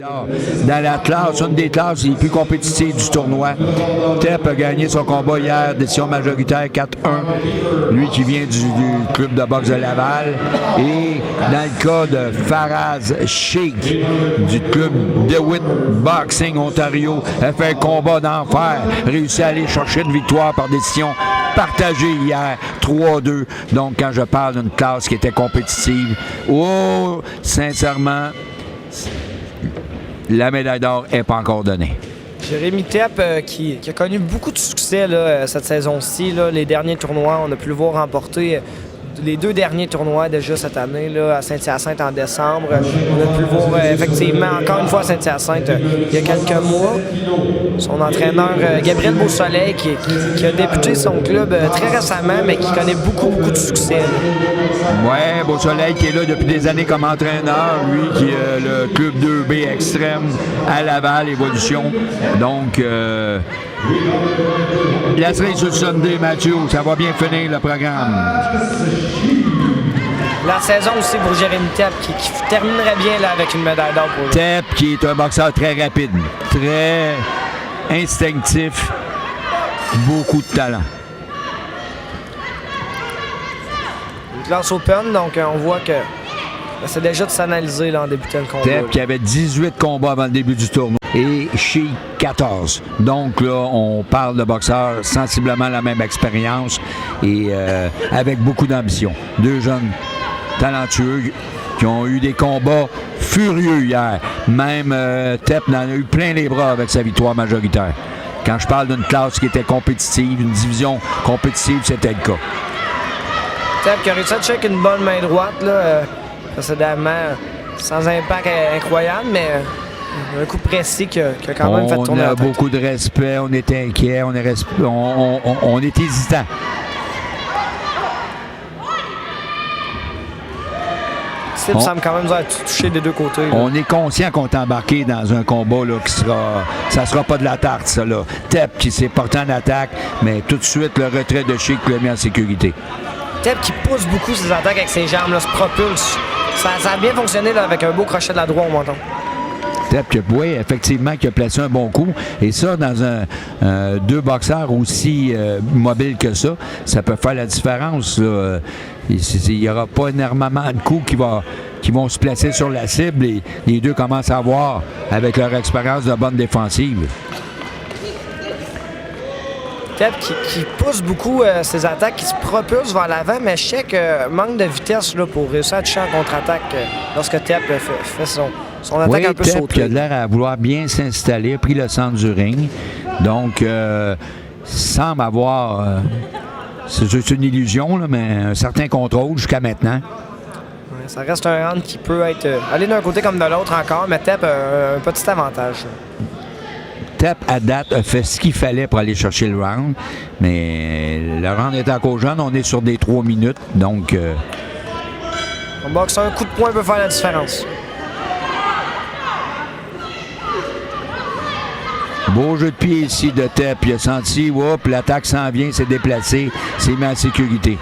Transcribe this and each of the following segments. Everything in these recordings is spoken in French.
Dans la classe, une des classes les plus compétitives du tournoi, Tep a gagné son combat hier, décision majoritaire 4-1. Lui qui vient du club de boxe de Laval. Et dans le cas de Faraz Sheikh du club DeWitt Boxing Ontario, a fait un combat d'enfer, réussi à aller chercher une victoire par décision partagée hier, 3-2. Donc quand je parle d'une classe qui était compétitive, sincèrement, la médaille d'or n'est pas encore donnée. Jérémy Tep qui a connu beaucoup de succès là, cette saison-ci. Là, les derniers tournois, on a pu le voir remporter les 2 derniers tournois déjà cette année là, à Saint-Hyacinthe en décembre. On a pu le voir effectivement encore une fois à Saint-Hyacinthe il y a quelques mois. Son entraîneur Gabriel Beausoleil qui a débuté son club très récemment mais qui connaît beaucoup de succès. Oui, Beausoleil qui est là depuis des années comme entraîneur, lui qui est le club 2B extrême à Laval, Évolution. Donc, la série sur le Sunday, Mathieu, ça va bien finir le programme. La saison aussi pour Jérémy Tep qui terminerait bien là, avec une médaille d'or pour lui. Tep qui est un boxeur très rapide, très instinctif, beaucoup de talent. Une classe open, donc on voit que c'est déjà de s'analyser en débutant le combat. Tep qui avait 18 combats avant le début du tournoi et Sheikh 14. Donc là, on parle de boxeurs sensiblement la même expérience et avec beaucoup d'ambition. 2 jeunes talentueux qui ont eu des combats furieux hier. Même Tep en a eu plein les bras avec sa victoire majoritaire. Quand je parle d'une classe qui était compétitive, une division compétitive, c'était le cas. Tep qui a réussi à checker une bonne main droite là, précédemment, sans impact incroyable, mais un coup précis qui a quand même fait tourner la tête. On a beaucoup de respect, on est inquiet, on est hésitant. Il semble quand même être touché des 2 côtés. Là. On est conscient qu'on est embarqué dans un combat là, ça sera pas de la tarte, ça là. Tep qui s'est porté en attaque, mais tout de suite le retrait de Sheikh l'a mis en sécurité. Tep qui pousse beaucoup ses attaques avec ses jambes, là, se propulse. Ça a bien fonctionné là, avec un beau crochet de la droite au menton. Tep, oui, effectivement, qui a placé un bon coup. Et ça, dans 2 boxeurs aussi mobiles que ça peut faire la différence. Là. Il n'y aura pas énormément de coups qui vont se placer sur la cible et les 2 commencent à avoir, avec leur expérience de bonne défensive. Tep qui pousse beaucoup ses attaques, qui se propulse vers l'avant, mais je sais que manque de vitesse là, pour réussir à toucher en contre-attaque lorsque Tep fait son attaque un peu Tep sautée. qui a l'air à vouloir bien s'installer, a pris le centre du ring. Donc, semble avoir, c'est une illusion, là, mais un certain contrôle jusqu'à maintenant. Ouais, ça reste un round qui peut aller d'un côté comme de l'autre encore, mais Tep a un petit avantage. Tep, à date, a fait ce qu'il fallait pour aller chercher le round, mais le round est encore jeune, on est sur des 3 minutes, donc... En boxe, un coup de poing peut faire la différence. Beau jeu de pied ici de Tep, il a senti, l'attaque s'en vient, s'est déplacé, s'est mis en sécurité.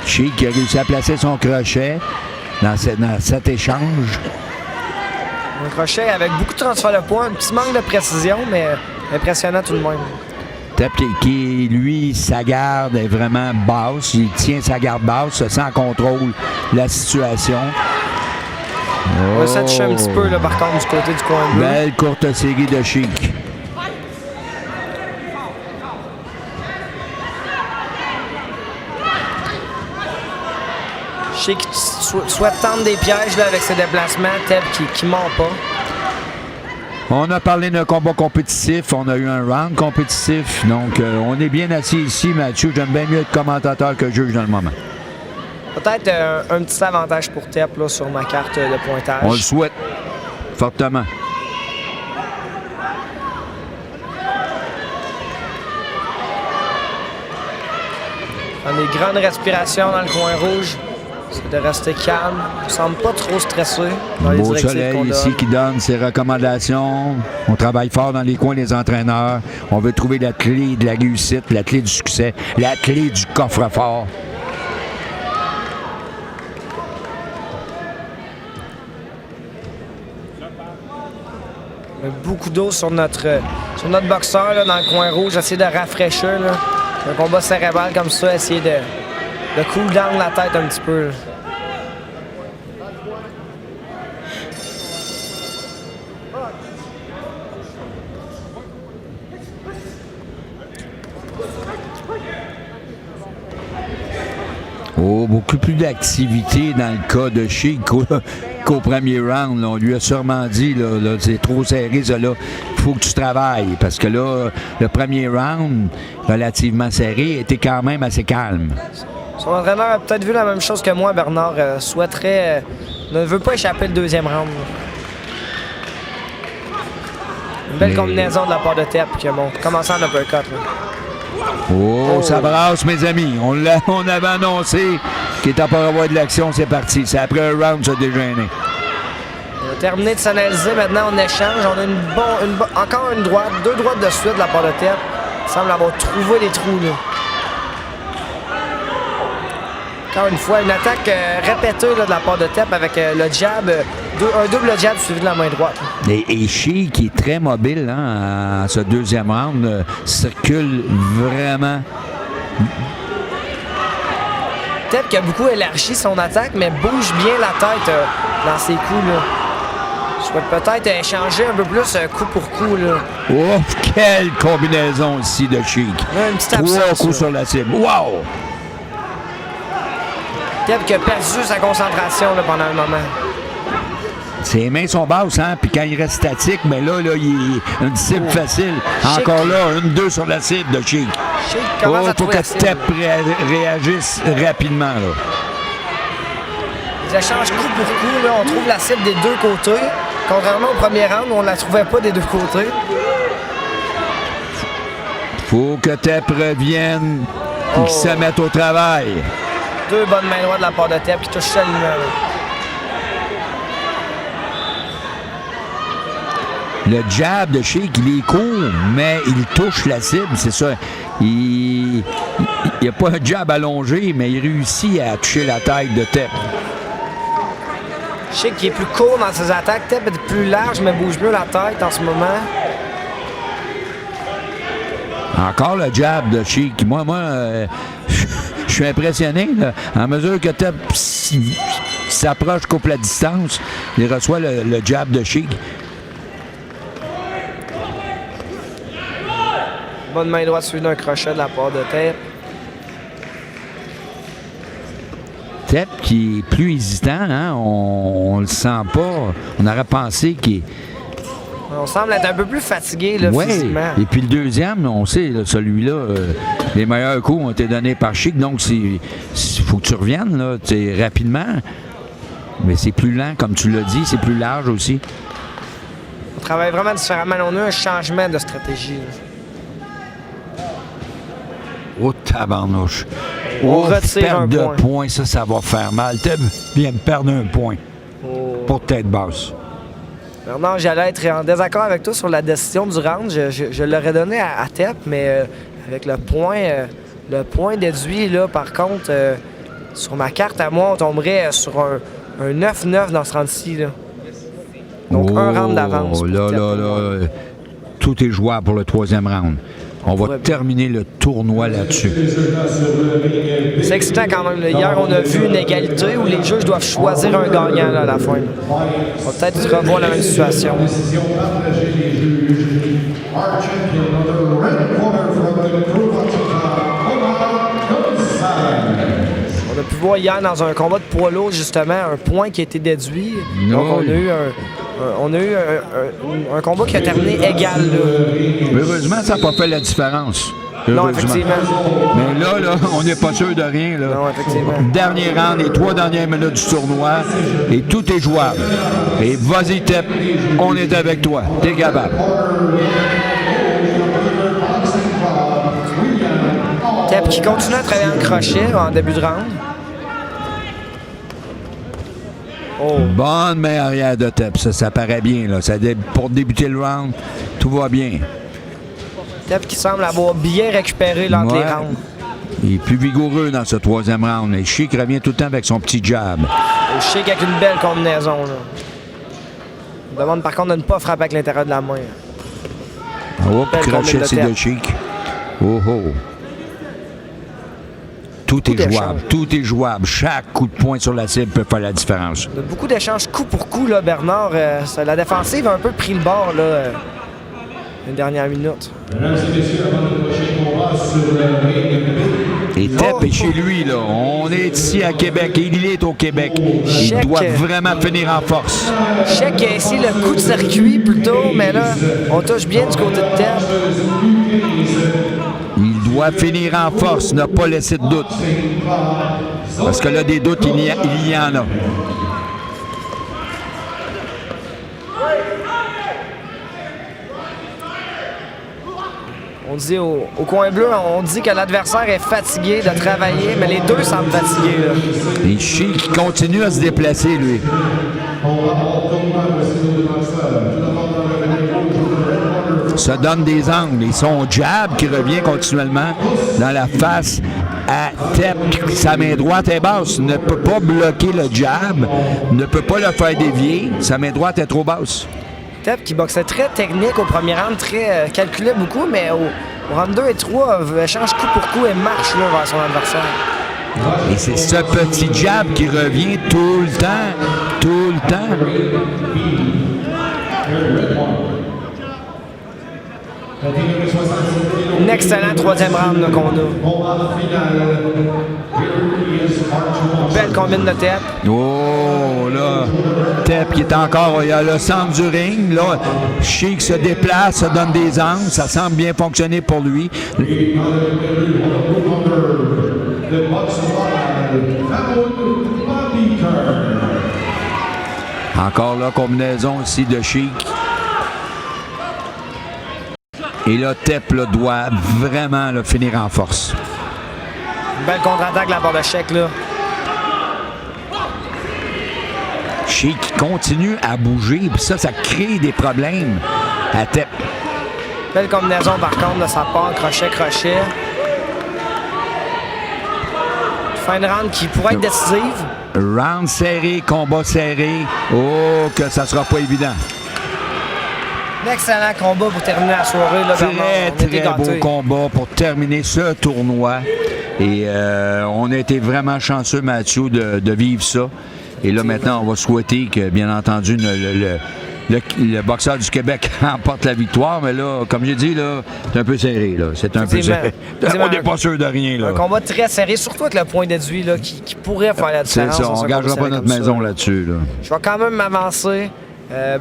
Sheikh qui a réussi à placer son crochet dans cet échange. Un crochet avec beaucoup de transfert de poids, un petit manque de précision, mais impressionnant tout de même. Tep qui, lui, sa garde est vraiment basse. Il tient sa garde basse, se sent en contrôle de la situation. On va s'atticher un petit peu, là, par contre, du côté du coin bleu. Belle courte série de Sheikh. Sheikh souhaite tendre des pièges là, avec ses déplacements. Tep qui ment pas. On a parlé d'un combat compétitif, on a eu un round compétitif, donc on est bien assis ici, Mathieu. J'aime bien mieux être commentateur que juge dans le moment. Peut-être un petit avantage pour Tep là, sur ma carte de pointage. On le souhaite fortement. Des grandes respirations dans le coin rouge. C'est de rester calme. On ne semble pas trop stressé dans les Beau directives Soleil qu'on ici donne. qui donne ses recommandations. On travaille fort dans les coins des entraîneurs. On veut trouver la clé de la réussite, la clé du succès, la clé du coffre-fort. On a beaucoup d'eau sur notre boxeur là, dans le coin rouge. Essayer de rafraîchir. Là. Un combat cérébral comme ça, essayer de cool down la tête un petit peu. Là. Oh, beaucoup plus d'activité dans le cas de Sheik qu'au premier round. Là. On lui a sûrement dit, là, c'est trop serré, ça, là. Il faut que tu travailles. Parce que là, le premier round, relativement serré, était quand même assez calme. Son entraîneur a peut-être vu la même chose que moi, Bernard. Souhaiterait... ne veut pas échapper le deuxième round. Une belle combinaison de la part de Tep qui a commencé en uppercut. Là. Oh, ça brasse, mes amis. On avait annoncé qu'il était pour avoir de l'action, c'est parti. C'est après un round, ça déjeuner. On a terminé de s'analyser. Maintenant, on échange. On a encore une droite, 2 droites de suite de la part de Tep. Il semble avoir trouvé les trous. Là. Encore une fois, une attaque répétée là, de la part de Tep avec le jab, un double jab suivi de la main droite. Et Sheik, qui est très mobile hein, en ce deuxième round, circule vraiment. Tep qui a beaucoup élargi son attaque, mais bouge bien la tête dans ses coups. Là. Je souhaite peut-être échanger un peu plus coup pour coup. Là. Oh, quelle combinaison ici de Sheik. Là, une petite 3 absence, coups là. sur la cible. Wow! Tep qui a perdu sa concentration là, pendant un moment. Ses mains sont basses, hein? Puis quand il reste statique, mais là, il est une cible facile. Sheik. Encore là, 1-2 sur la cible de Sheik. Sheik commence à Faut trouver que la cible. Tep réagisse rapidement, là. Ils échangent coup pour coup. Là, on trouve la cible des deux côtés. Contrairement au premier round où on ne la trouvait pas des deux côtés. Faut que Tep revienne et qu'il se mette au travail. 2 bonnes mains droites de la part de Tep qui touche seulement. Le jab de Sheik, il est court, mais il touche la cible, c'est ça. Il n'y a pas un jab allongé, mais il réussit à toucher la tête de Tep. Sheik qui est plus court dans ses attaques. Tep est plus large, mais bouge mieux la tête en ce moment. Encore le jab de Sheik. Moi, je suis impressionné. Là. À mesure que Tep s'approche, coupe la distance, il reçoit le jab de Sheik. Bonne main droite suivie d'un crochet de la part de Tep. Tep qui est plus hésitant, hein? On le sent pas. On aurait pensé qu'il... On semble être un peu plus fatigué là, Ouais. physiquement. Et puis le deuxième, on sait, là, celui-là, les meilleurs coups ont été donnés par Sheik, donc il faut que tu reviennes là, rapidement. Mais c'est plus lent, comme tu l'as dit, c'est plus large aussi. On travaille vraiment différemment. On a un changement de stratégie. Là. Oh, tabarnouche. On Oh, retire perte un de point. points, ça va faire mal. Tep vient de perdre un point pour tête basse. Bernard, j'allais être en désaccord avec toi sur la décision du round. Je l'aurais donné à Tep, mais avec le point déduit, là, par contre, sur ma carte à moi, on tomberait sur un 9-9 dans ce round-ci. Là. Donc, un round d'avance. pour Là, Tep. là, tout est jouable pour le troisième round. On va terminer le tournoi là-dessus. C'est excitant quand même. Là. Hier, on a vu une égalité où les juges doivent choisir un gagnant là, à la fin. On va peut-être revoir la même situation. On a pu voir hier dans un combat de poids lourd, justement, un point qui a été déduit. Donc, on a eu un combat qui a terminé égal. Là. Heureusement, ça n'a pas fait la différence. Non, Heureusement. effectivement. Mais là, on n'est pas sûr de rien. Là. Non, effectivement. Dernier round, les 3 dernières minutes du tournoi, et tout est jouable. Et vas-y, Tep, on est avec toi. T'es capable. Tep qui continue à travailler en crochet en début de round. Oh. Bonne main arrière de Tep. Ça paraît bien. Là. Pour débuter le round, tout va bien. Tep qui semble avoir bien récupéré l'entre les rounds. Il est plus vigoureux dans ce troisième round. Et Sheik revient tout le temps avec son petit jab. Et Sheik avec une belle combinaison. Là. Il demande par contre de ne pas frapper avec l'intérieur de la main. Oh, crochet de Sheik. Oh, oh. Tout est jouable. Tout est jouable. Chaque coup de poing sur la cible peut faire la différence. Il y a beaucoup d'échanges coup pour coup, là, Bernard. La défensive a un peu pris le bord là, les dernières minutes. Et Tep est chez lui, là. On est ici à Québec. Il est au Québec. Il doit vraiment finir en force. Sheik a essayé le coup de circuit plutôt, mais là, on touche bien du côté de Tep. Il doit finir en force, n'a pas laissé de doute. Parce que là, des doutes, il y en a. On dit au coin bleu, on dit que l'adversaire est fatigué de travailler, mais les deux semblent fatigués. Là. Et Sheik continue à se déplacer, lui. Se donne des angles. Et son jab qui revient continuellement dans la face à Tep. Sa main droite est basse. Ne peut pas bloquer le jab. Ne peut pas le faire dévier. Sa main droite est trop basse. Tep qui boxait très technique au premier round, très calculait beaucoup, mais au round 2 et 3, échange coup pour coup et marche là, vers son adversaire. Et c'est ce petit jab qui revient tout le temps. Tout le temps. Un excellent troisième round qu'on a. Belle combine de Tep. Oh là, Tep qui est encore, il y a le centre du ring. Là, Sheik se déplace, se donne des angles. Ça semble bien fonctionner pour lui. Encore là, combinaison ici de Sheik. Et là, Tep là, doit vraiment là, finir en force. Belle contre-attaque de la part de Sheik, là. Sheik continue à bouger, puis ça crée des problèmes à Tep. Belle combinaison, par contre, de sa part, crochet-crochet. Fin de round qui pourrait être décisive. Round serré, combat serré. Oh, que ça sera pas évident. Un excellent combat pour terminer la soirée. Là, très beau combat pour terminer ce tournoi. Et on a été vraiment chanceux, Mathieu, de vivre ça. Et là, maintenant, on va souhaiter que, bien entendu, le boxeur du Québec remporte la victoire. Mais là, comme j'ai dit, là, c'est un peu serré. Là. C'est un peu serré. On n'est pas sûr de rien. Là. Un combat très serré, surtout avec le point déduit là, qui pourrait faire la différence. C'est ça, on ne gagera pas notre maison là-dessus. Là. Je vais quand même m'avancer.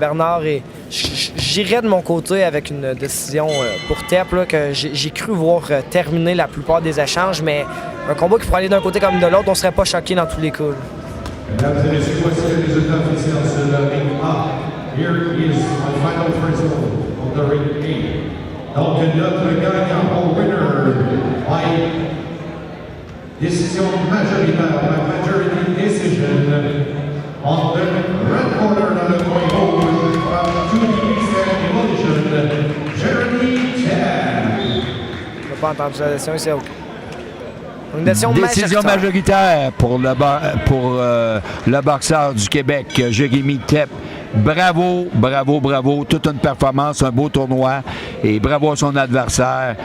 Bernard, et j'irai de mon côté avec une décision pour Tep là, que j'ai cru voir terminer la plupart des échanges, mais un combat qui pourrait aller d'un côté comme de l'autre, on ne serait pas choqué dans tous les cas. Mesdames et messieurs, voici le résultat officiel sur le ring A. Here is my final principle of the ring A. Donc, notre gagnant au winner by décision majoritaire, by majority decision, on the red corner dans le coin rouge, from 2D Evolution, Jeremy Tep. Je n'ai pas entendu la décision ici. Une décision majoritaire pour le boxeur du Québec, Jérémy Tep. Bravo, bravo, bravo. Toute une performance, un beau tournoi. Et bravo à son adversaire.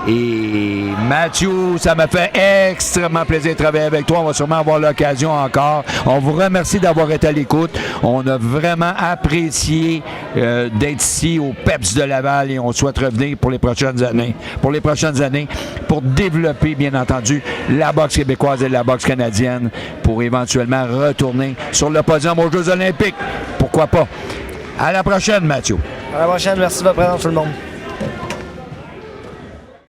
Et Mathieu, ça m'a fait extrêmement plaisir de travailler avec toi. On va sûrement avoir l'occasion encore. On vous remercie d'avoir été à l'écoute. On a vraiment apprécié d'être ici au PEPS de Laval et on souhaite revenir pour les prochaines années. Pour développer, bien entendu, la boxe québécoise et la boxe canadienne pour éventuellement retourner sur le podium aux Jeux olympiques. Pourquoi pas? À la prochaine, Mathieu. À la prochaine. Merci de votre présence, tout le monde.